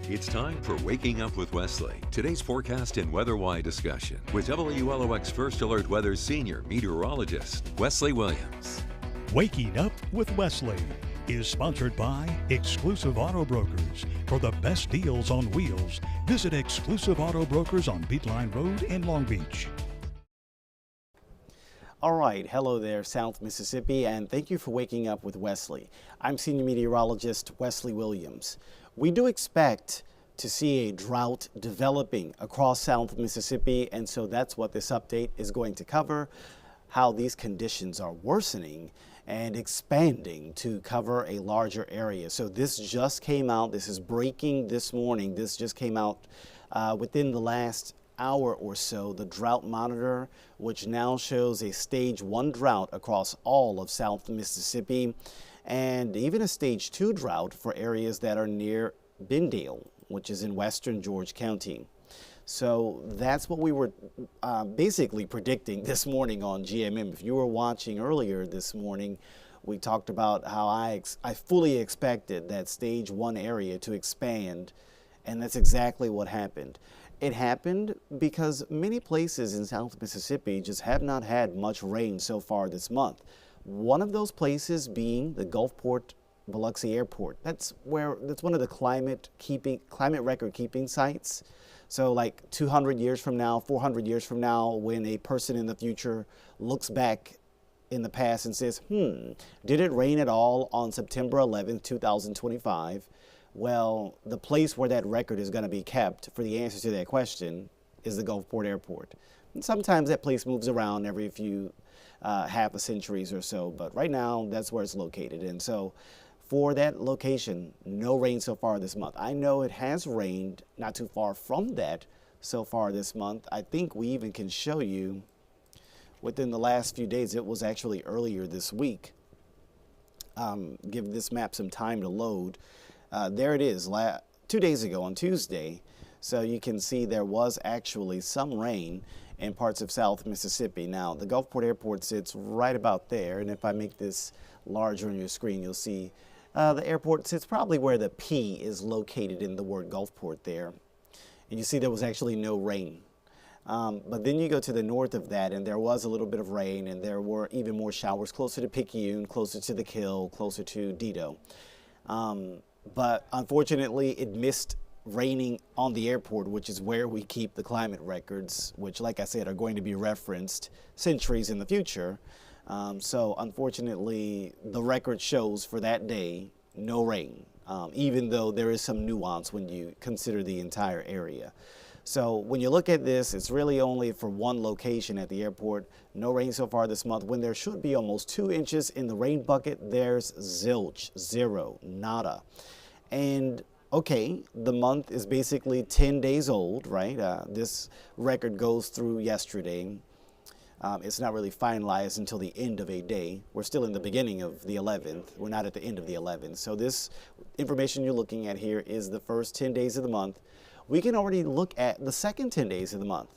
It's time for Waking Up with Wesley, today's forecast and weather-wide discussion with WLOX First Alert Weather Senior Meteorologist Wesley Williams. Waking Up with Wesley is sponsored by Exclusive Auto Brokers. For the best deals on wheels, visit Exclusive Auto Brokers on Beatline Road in Long Beach. All right, hello there, South Mississippi, and thank you for waking up with Wesley. I'm Senior Meteorologist Wesley Williams. We do expect to see a drought developing across South Mississippi, and so that's what this update is going to cover, how these conditions are worsening and expanding to cover a larger area. So this just came out, this is breaking this morning, this just came out within the last hour or so, the drought monitor, which now shows a stage 1 drought across all of South Mississippi and even a stage 2 drought for areas that are near Bendale, which is in western George County. So that's what we were basically predicting this morning on GMM. If you were watching earlier this morning, we talked about how I fully expected that stage 1 area to expand, and that's exactly what happened. It happened because many places in South Mississippi just have not had much rain so far this month. One of those places being the Gulfport Biloxi Airport. That's one of the climate record keeping sites. So like 200 years from now, 400 years from now, when a person in the future looks back in the past and says, did it rain at all on September 11th, 2025? Well, the place where that record is going to be kept for the answer to that question is the Gulfport Airport. And sometimes that place moves around every few half a centuries or so, but right now that's where it's located. And so for that location, no rain so far this month. I know it has rained not too far from that so far this month. I think we even can show you within the last few days. It was actually earlier this week. Give this map some time to load. There it is, 2 days ago on Tuesday. So you can see there was actually some rain in parts of South Mississippi. Now, the Gulfport Airport sits right about there, and if I make this larger on your screen, you'll see the airport sits probably where the P is located in the word Gulfport there. And you see there was actually no rain. But then you go to the north of that, and there was a little bit of rain, and there were even more showers closer to Picayune, closer to the Kill, closer to Dido. But unfortunately, it missed raining on the airport, which is where we keep the climate records, which, like I said, are going to be referenced centuries in the future. So unfortunately, the record shows for that day, no rain, even though there is some nuance when you consider the entire area. So when you look at this, it's really only for one location at the airport. No rain so far this month. When there should be almost 2 inches in the rain bucket, there's zilch, zero, nada. And okay, the month is basically 10 days old, right? This record goes through yesterday. It's not really finalized until the end of a day. We're still in the beginning of the 11th. We're not at the end of the 11th. So this information you're looking at here is the first 10 days of the month. We can already look at the second 10 days of the month.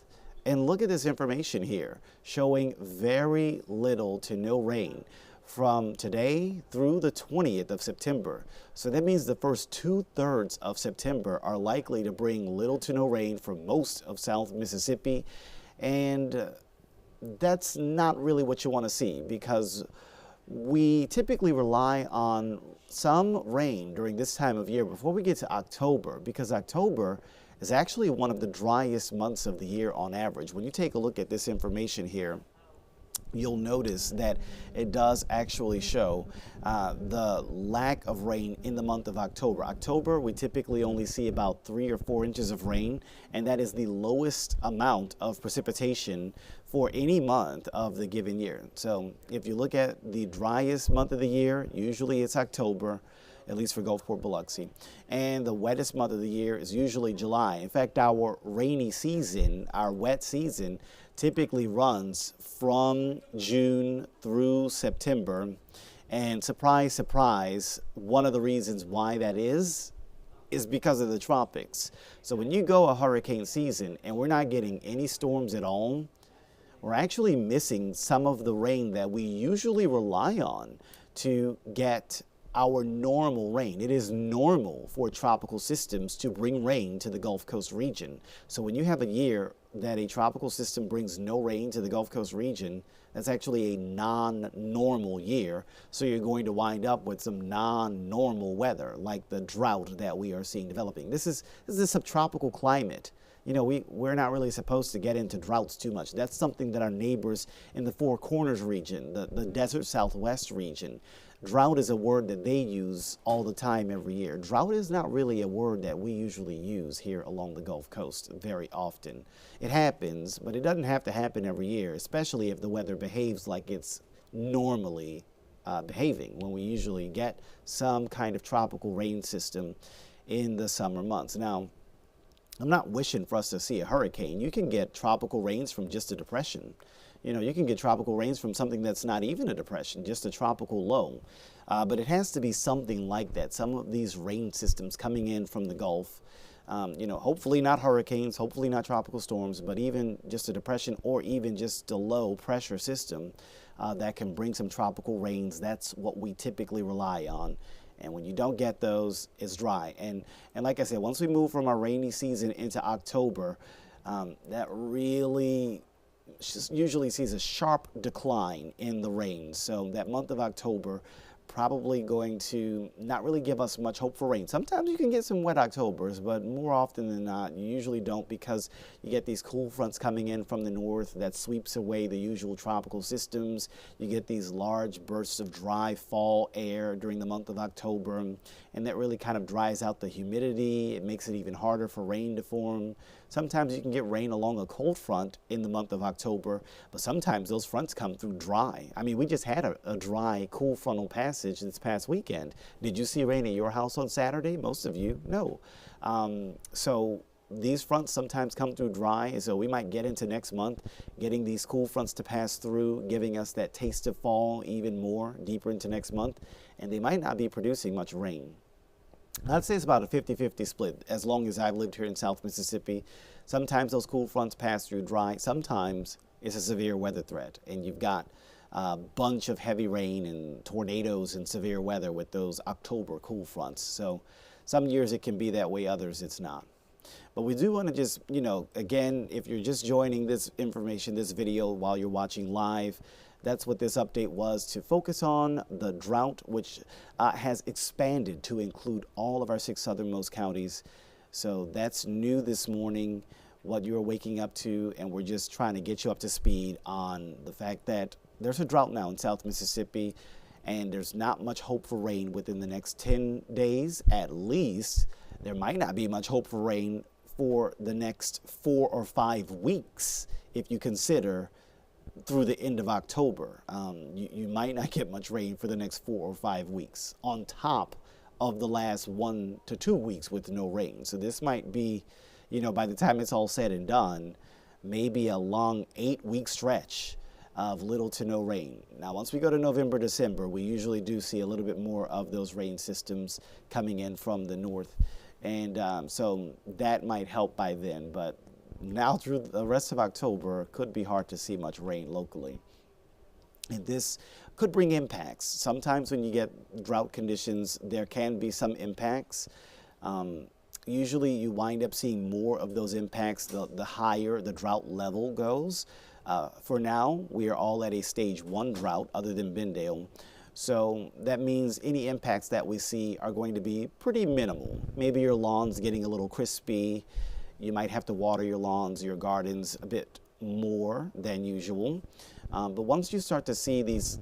And look at this information here, showing very little to no rain from today through the 20th of September. So that means the first 2/3 of September are likely to bring little to no rain for most of South Mississippi. And that's not really what you want to see, because we typically rely on some rain during this time of year before we get to October, because October is actually one of the driest months of the year on average. When you take a look at this information here, you'll notice that it does actually show the lack of rain in the month of October. October, we typically only see about 3 or 4 inches of rain, and that is the lowest amount of precipitation for any month of the given year. So if you look at the driest month of the year, usually it's October, at least for Gulfport Biloxi. And the wettest month of the year is usually July. In fact, our rainy season, our wet season, typically runs from June through September. And surprise, surprise, one of the reasons why that is because of the tropics. So when you go a hurricane season and we're not getting any storms at all, we're actually missing some of the rain that we usually rely on to get our normal rain. It is normal for tropical systems to bring rain to the Gulf Coast region. So when you have a year that a tropical system brings no rain to the Gulf Coast region, that's actually a non-normal year. So you're going to wind up with some non-normal weather, like the drought that we are seeing developing. This is a subtropical climate. You know, we're not really supposed to get into droughts too much. That's something that our neighbors in the Four Corners region, the desert Southwest region, drought is a word that they use all the time every year. Drought is not really a word that we usually use here along the Gulf Coast very often. It happens, but it doesn't have to happen every year, especially if the weather behaves like it's normally behaving, when we usually get some kind of tropical rain system in the summer months. Now, I'm not wishing for us to see a hurricane. You can get tropical rains from just a depression. You know, you can get tropical rains from something that's not even a depression, just a tropical low. But it has to be something like that. Some of these rain systems coming in from the Gulf, you know, hopefully not hurricanes, hopefully not tropical storms, but even just a depression or even just a low pressure system that can bring some tropical rains. That's what we typically rely on. And when you don't get those, it's dry. And like I said, once we move from our rainy season into October, that really usually sees a sharp decline in the rain. So that month of October probably going to not really give us much hope for rain. Sometimes you can get some wet Octobers, but more often than not, you usually don't, because you get these cool fronts coming in from the north that sweeps away the usual tropical systems. You get these large bursts of dry fall air during the month of October, and that really kind of dries out the humidity. It makes it even harder for rain to form. Sometimes you can get rain along a cold front in the month of October, but sometimes those fronts come through dry. I mean, we just had a dry, cool frontal passage this past weekend. Did you see rain at your house on Saturday? Most of you, no. So these fronts sometimes come through dry, and so we might get into next month getting these cool fronts to pass through, giving us that taste of fall even more deeper into next month, and they might not be producing much rain. I'd say it's about a 50-50 split as long as I've lived here in South Mississippi. Sometimes those cool fronts pass through dry. Sometimes it's a severe weather threat, and you've got a bunch of heavy rain and tornadoes and severe weather with those October cool fronts. So some years it can be that way, others it's not. But we do want to just, you know, again, if you're just joining this information, this video while you're watching live, that's what this update was, to focus on the drought, which has expanded to include all of our 6 southernmost counties. So that's new this morning, what you're waking up to, and we're just trying to get you up to speed on the fact that there's a drought now in South Mississippi, and there's not much hope for rain within the next 10 days at least. There might not be much hope for rain for the next 4 or 5 weeks if you consider through the end of October. You might not get much rain for the next 4 or 5 weeks on top of the last 1 to 2 weeks with no rain. So this might be, you know, by the time it's all said and done, maybe a long 8-week stretch of little to no rain. Now, once we go to November, December, we usually do see a little bit more of those rain systems coming in from the north. And so that might help by then. But now through the rest of October, could be hard to see much rain locally. And this could bring impacts. Sometimes when you get drought conditions, there can be some impacts. Usually you wind up seeing more of those impacts the higher the drought level goes. For now, we are all at a stage 1 drought other than Bendale. So that means any impacts that we see are going to be pretty minimal. Maybe your lawn's getting a little crispy. You might have to water your lawns, your gardens a bit more than usual. But once you start to see these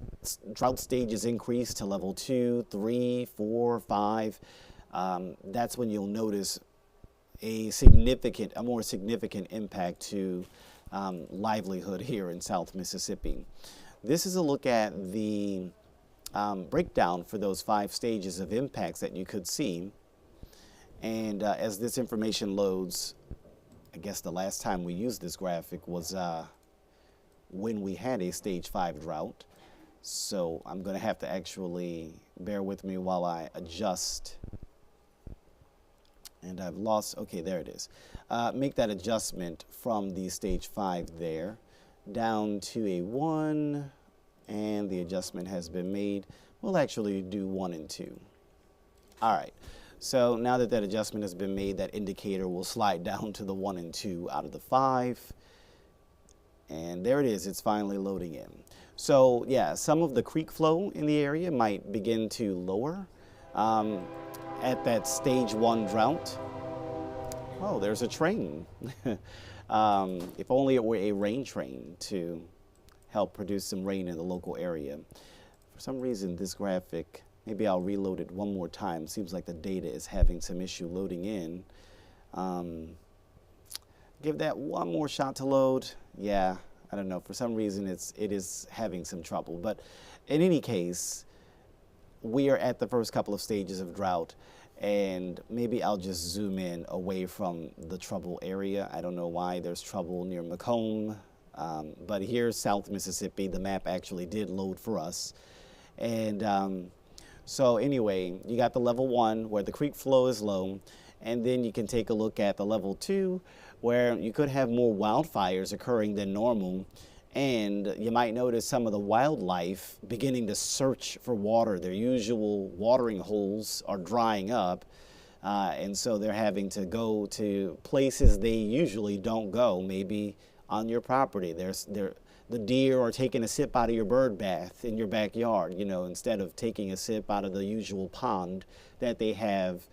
drought stages increase to level 2, 3, 4, 5, that's when you'll notice a more significant impact to livelihood here in South Mississippi. This is a look at the breakdown for those 5 stages of impacts that you could see. And as this information loads, I guess the last time we used this graphic was when we had a stage 5 drought. So I'm going to have to actually bear with me while I adjust. And I've lost, okay, there it is. Make that adjustment from the stage 5 there down to a 1, and the adjustment has been made. We'll actually do 1 and 2. All right. So now that that adjustment has been made, that indicator will slide down to the 1 and 2 out of the 5. And there it is. It's finally loading in. So yeah, some of the creek flow in the area might begin to lower at that stage 1 drought. Oh, there's a train. If only it were a rain train to help produce some rain in the local area. For some reason, this graphic, maybe I'll reload it one more time. Seems like the data is having some issue loading in. Give that one more shot to load. Yeah, I don't know. For some reason, it is having some trouble. But in any case, we are at the first couple of stages of drought. And maybe I'll just zoom in away from the trouble area. I don't know why there's trouble near Macomb. But here's South Mississippi. The map actually did load for us. And so anyway, you got the level 1 where the creek flow is low. And then you can take a look at the level 2 where you could have more wildfires occurring than normal. And you might notice some of the wildlife beginning to search for water. Their usual watering holes are drying up. And so they're having to go to places they usually don't go, maybe on your property. The deer are taking a sip out of your bird bath in your backyard, you know, instead of taking a sip out of the usual pond that they have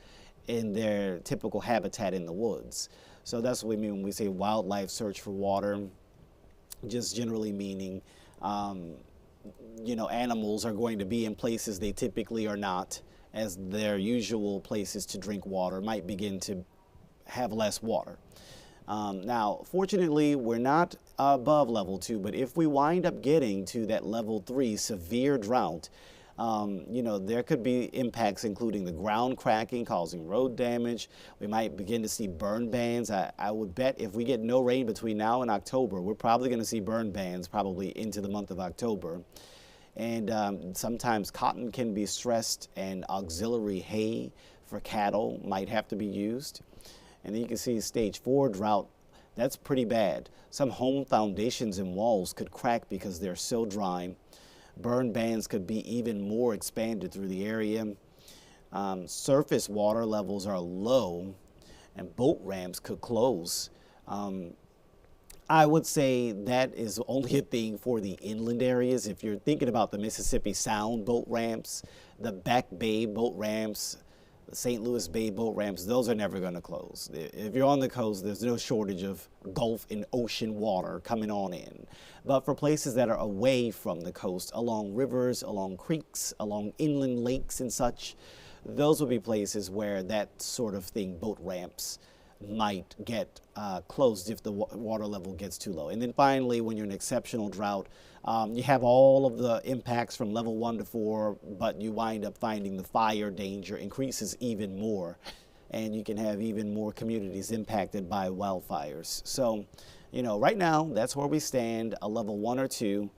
in their typical habitat in the woods. So that's what we mean when we say wildlife search for water. Just generally meaning, you know, animals are going to be in places they typically are not, as their usual places to drink water might begin to have less water. Now, fortunately, we're not above level 2, but if we wind up getting to that level 3 severe drought, you know, there could be impacts including the ground cracking, causing road damage. We might begin to see burn bans. I would bet if we get no rain between now and October, we're probably going to see burn bans probably into the month of October. And sometimes cotton can be stressed, and auxiliary hay for cattle might have to be used. And then you can see stage 4 drought. That's pretty bad. Some home foundations and walls could crack because they're so dry. Burn bans could be even more expanded through the area. Surface water levels are low, and boat ramps could close. I would say that is only a thing for the inland areas. If you're thinking about the Mississippi Sound boat ramps, the Back Bay boat ramps, the St. Louis Bay boat ramps, those are never going to close. If you're on the coast, there's no shortage of Gulf and ocean water coming on in. But for places that are away from the coast, along rivers, along creeks, along inland lakes and such, those would be places where that sort of thing, boat ramps, might get closed if the water level gets too low. And then finally, when you're in exceptional drought, you have all of the impacts from level 1 to 4, but you wind up finding the fire danger increases even more, and you can have even more communities impacted by wildfires. So, you know, right now, that's where we stand, a level 1 or 2.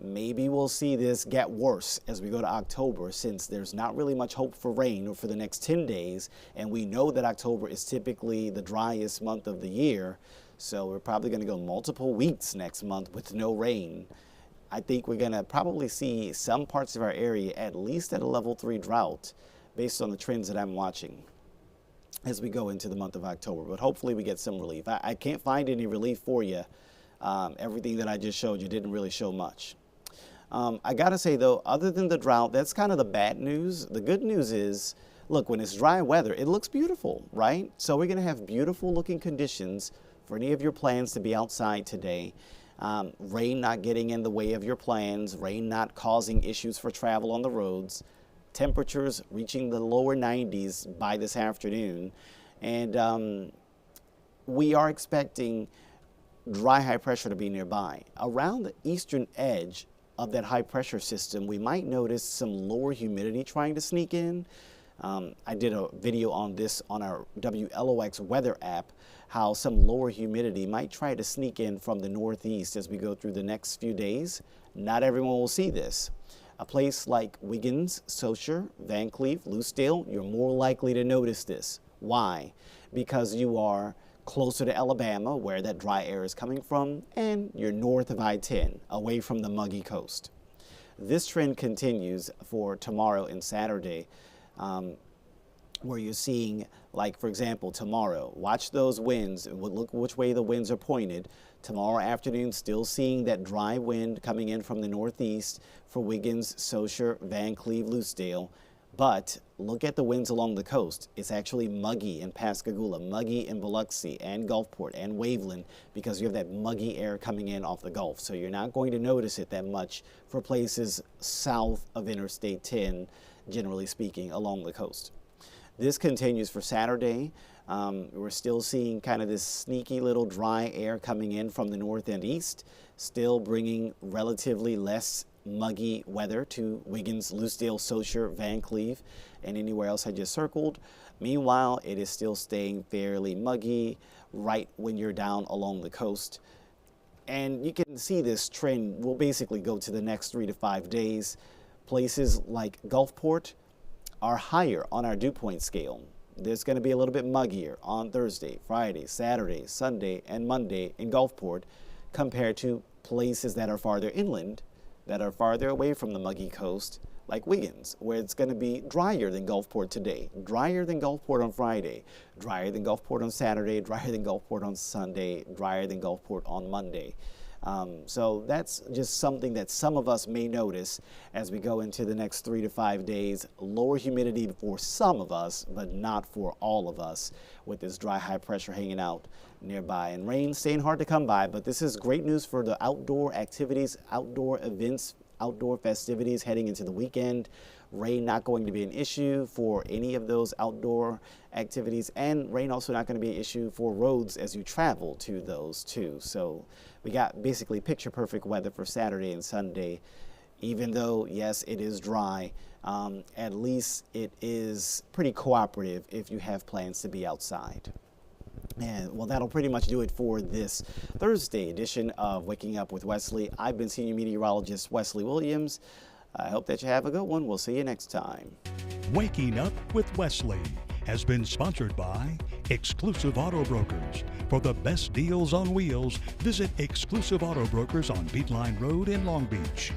Maybe we'll see this get worse as we go to October, since there's not really much hope for rain for the next 10 days. And we know that October is typically the driest month of the year. So we're probably going to go multiple weeks next month with no rain. I think we're going to probably see some parts of our area at least at a level 3 drought based on the trends that I'm watching as we go into the month of October. But hopefully we get some relief. I can't find any relief for you. Everything that I just showed you didn't really show much. I gotta say though, other than the drought, that's kind of the bad news. The good news is, look, when it's dry weather, it looks beautiful, right? So we're gonna have beautiful looking conditions for any of your plans to be outside today. Rain not getting in the way of your plans, rain not causing issues for travel on the roads, temperatures reaching the lower 90s by this afternoon. And we are expecting dry high pressure to be nearby. Around the eastern edge of that high pressure system, we might notice some lower humidity trying to sneak in. I did a video on this on our WLOX weather app, how some lower humidity might try to sneak in from the northeast as we go through the next few days. Not everyone will see this. A place like Wiggins, Saucier, Van Cleef, Lucedale, you're more likely to notice this. Why? Because you are closer to Alabama, where that dry air is coming from, and you're north of I-10, away from the muggy coast. This trend continues for tomorrow and Saturday, where you're seeing, like, for example, tomorrow, watch those winds, look which way the winds are pointed. Tomorrow afternoon, still seeing that dry wind coming in from the northeast for Wiggins, Saucier, Van Cleve, Loosedale. But look at the winds along the coast. It's actually muggy in Pascagoula, muggy in Biloxi and Gulfport and Waveland, because you have that muggy air coming in off the Gulf. So you're not going to notice it that much for places south of Interstate 10, generally speaking, along the coast. This continues for Saturday. We're still seeing kind of this sneaky little dry air coming in from the north and east, still bringing relatively less muggy weather to Wiggins, Loosedale, Saucier, Van Cleve, and anywhere else I just circled. Meanwhile, it is still staying fairly muggy right when you're down along the coast. And you can see this trend will basically go to the next 3 to 5 days. Places like Gulfport are higher on our dew point scale. There's going to be a little bit muggier on Thursday, Friday, Saturday, Sunday, and Monday in Gulfport compared to places that are farther inland, that are farther away from the muggy coast, like Wiggins, where it's going to be drier than Gulfport today, drier than Gulfport on Friday, drier than Gulfport on Saturday, drier than Gulfport on Sunday, drier than Gulfport on Monday. So that's just something that some of us may notice as we go into the next 3 to 5 days. Lower humidity for some of us, but not for all of us, with this dry high pressure hanging out nearby, and rain staying hard to come by. But this is great news for the outdoor activities, outdoor events, outdoor festivities heading into the weekend. Rain not going to be an issue for any of those outdoor activities, and rain also not going to be an issue for roads as you travel to those too. So we got basically picture perfect weather for Saturday and Sunday. Even though, yes, it is dry, at least it is pretty cooperative if you have plans to be outside. And well, that'll pretty much do it for this Thursday edition of Waking Up with Wesley. I've been Senior Meteorologist Wesley Williams. I hope that you have a good one. We'll see you next time. Waking Up with Wesley has been sponsored by Exclusive Auto Brokers. For the best deals on wheels, visit Exclusive Auto Brokers on Beatline Road in Long Beach.